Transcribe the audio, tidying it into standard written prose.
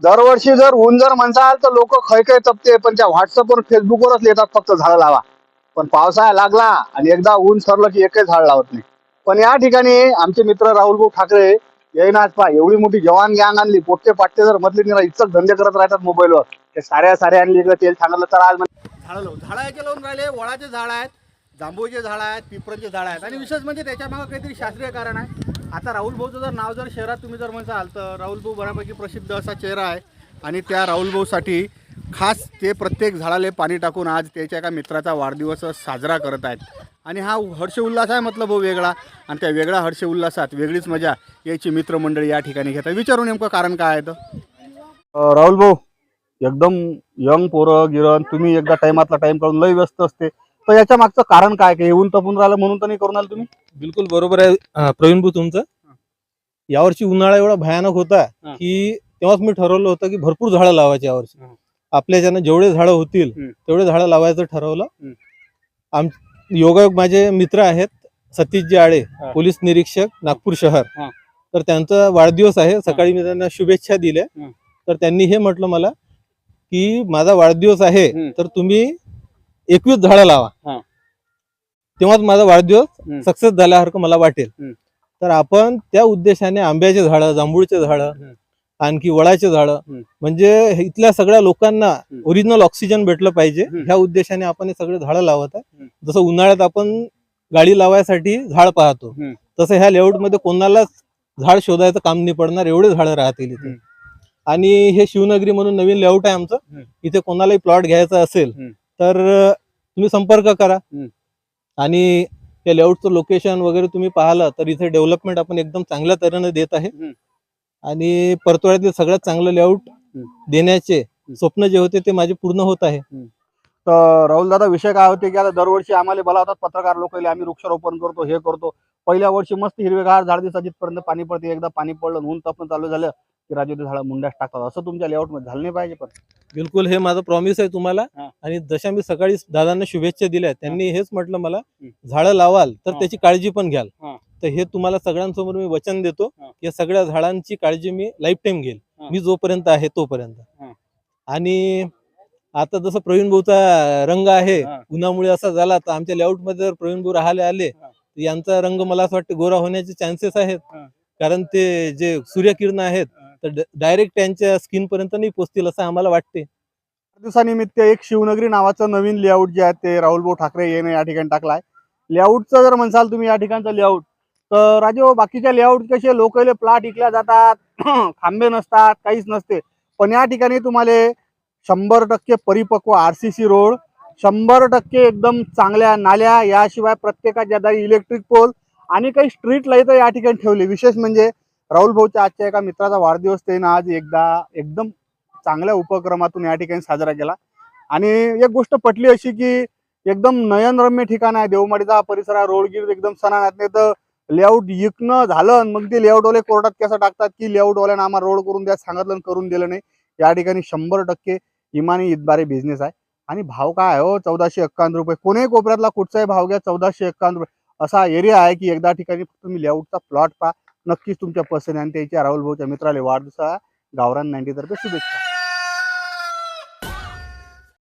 दरवर्षी जर ऊन जर म्हणसाल तर लोक खय खय तपते, पण त्या व्हॉट्सअपवर फेसबुकवरच लिहितात फक्त झाडं लावा. पण पावसाळा लागला आणि एकदा ऊन सरलं की एकही झाड लावत नाही. पण या ठिकाणी आमचे मित्र राहुल भाऊ ठाकरे येईनाच पा एवढी मोठी जवान गँग आणली, पोट्टे पाट्टे जर मधले निरा इतकं धंदे करत राहतात मोबाईलवर. ते साऱ्या आणली इकडे तेल सांगितलं तर आज झाडं याचे लावून राहिले. वडाचे झाड आहेत, जांभूळचे झाड आहेत, पिपराचे झाड आहेत. आणि विशेष म्हणजे त्याच्या मागे काहीतरी शास्त्रीय कारण आहे. आता राहुल भाऊचं जर नाव जर शहरात तुम्ही जर म्हणसाल तर राहुल भाऊ बऱ्यापैकी प्रसिद्ध असा चेहरा आहे. आणि त्या राहुल भाऊसाठी खास ते प्रत्येक झाडाला पाणी टाकून आज त्याच्या एका मित्राचा वाढदिवस साजरा करत आहेत. आणि हा हर्ष उल्हास आहे म्हटलं भाऊ वेगळा. आणि त्या वेगळ्या हर्ष उल्हासात वेगळीच मजा याची मित्रमंडळी या ठिकाणी घेतात. विचारू नेमकं कारण काय आहे तर राहुल भाऊ एकदम यंग पोरं गिरण, तुम्ही एकदा टाइमातला टाइम काढून लय व्यस्त असते, तर याच्या मागचं कारण काय की येऊन तपून राहिलं म्हणून तर नाही करून आलं तुम्ही? बिलकुल बरोबर आहे प्रवीण भाऊ तुमचं. यावर्षी उन्हाळा एवढा भयानक होता की तेव्हाच मी ठरवलं होतं की भरपूर झाडं लावायची यावर्षी. आपल्या ज्यानं जेवढे झाडं होतील तेवढे झाडं लावायचं ठरवलं. योगायोग माझे मित्र आहेत सतीशजी आळे, पोलीस निरीक्षक नागपूर शहर. तर त्यांचा वाढदिवस आहे. सकाळी मी त्यांना शुभेच्छा दिल्या. तर त्यांनी हे म्हटलं मला की माझा वाढदिवस आहे तर तुम्ही 21 झाडं लावा. तेव्हाच माझा वाढदिवस सक्सेस झाल्यासारखं मला वाटेल. तर आपण त्या उद्देशाने आंब्याचे झाडं, जांभूळचे झाडं, आणखी वडाचे झाडं, म्हणजे इथल्या सगळ्या लोकांना ओरिजिनल ऑक्सिजन भेटलं पाहिजे ह्या उद्देशाने आपण हे सगळे झाडं लावत आहे. जसं उन्हाळ्यात आपण गाडी लावायसाठी झाड पाहतो, तसं ह्या लेआउट मध्ये कोणालाच झाड शोधायचं काम नाही पडणार, एवढे झाडं राहतील इथे. आणि हे शिवनगरी म्हणून नवीन लेआउट आहे आमचं. इथे कोणालाही प्लॉट घ्यायचा असेल तर तुम्ही संपर्क करा. आणि या लेआउटचं लोकेशन वगैरे तुम्ही पाहिलं तर इथे डेव्हलपमेंट आपण एकदम चांगल्या तऱ्हेने देत आहे. आणि परतवाड्यातील सगळ्यात चांगलं लेआउट देण्याचे स्वप्न जे होते ते माझे पूर्ण होत आहे. तर राहुल दादा विषय काय होते की आता दरवर्षी आम्हाला बोलावतात पत्रकार लोक, आम्ही वृक्षारोपण करतो, हे करतो. पहिल्या वर्षी मस्त हिरवेगार झाड दिसतात जिथपर्यंत पाणी पडते. एकदा पाणी पडलं ऊन तपण चालू झालं की राजू ते झाड मुंड्यास टाकतात. असं तुमच्या लेआउट मध्ये झालं नाही पाहिजे. पण बिलकुल हे माझं प्रॉमिस आहे तुम्हाला. आणि जशा मी सकाळी दादांना शुभेच्छा दिल्या त्यांनी हेच म्हटलं मला, झाडं लावाल तर त्याची काळजी पण घ्याल. तर हे तुम्हाला सगळ्यांसमोर मी वचन देतो की या सगळ्या झाडांची काळजी मी लाईफ टाइम घेईल, मी जोपर्यंत आहे तोपर्यंत. आणि आता जसं प्रवीण भाऊचा रंग आहे उन्हामुळे असा झाला, तर आमच्या लेआउट मध्ये जर प्रवीण भाऊ आले तर यांचा रंग मला असं वाटतं गोरा होण्याचे चान्सेस आहेत. कारण ते जे सूर्यकिरण आहेत तर डायरेक्ट त्यांच्या स्किन पर्यंत नाही पोहोचतील असं आम्हाला वाटते. दिवसानिमित्त एक शिवनगरी नावाचं नवीन लेआउट जे आहे ते राहुल भाऊ ठाकरे यांनी या ठिकाणी टाकलाय. लेआउटचं जर म्हणसाल तुम्ही या ठिकाणचं लेआउट, तर राजू बाकीच्या लेआउट कसे लोकले प्लॉट इकल्या जातात, खांबे नसतात, काहीच नसते. पण या ठिकाणी तुम्हाला 100% परिपक्व RCC रोड, 100% एकदम चांगल्या नाल्या, याशिवाय प्रत्येकाच्या दारी इलेक्ट्रिक पोल आणि काही स्ट्रीट लाईट या ठिकाणी ठेवले. विशेष म्हणजे राहुल भाऊच्या आजच्या एका मित्राचा वाढदिवस त्यानं आज एकदा एकदम चांगल्या उपक्रमातून या ठिकाणी साजरा केला. आणि एक गोष्ट पटली अशी की एकदम नयनरम्य ठिकाण आहे. देवमाडीचा परिसर आहे, रोडगीर एकदम सणानात. नाही तर लेआउट इकणं झालं मग ते लेआउटवाले कोर्टात कसं टाकतात की लेआउटवाल्यानं आम्हाला रोड करून द्या सांगितलं करून दिलं नाही. या ठिकाणी 100% इमानी इतबारे बिझनेस आहे. आणि भाव काय आहे हो, 1451 रुपये. कोणीही कोपऱ्यातला कुठचाही भाव घ्या, 1451 रुपये असा एरिया आहे की एकदा ठिकाणी तुम्ही लेआउटचा प्लॉट पहा, नक्कीच तुमच्या पसंत. आणि त्याच्या राहुल भाऊच्या मित्राला वाढदिवसा गावरान 90 तर्फे शुभेच्छा.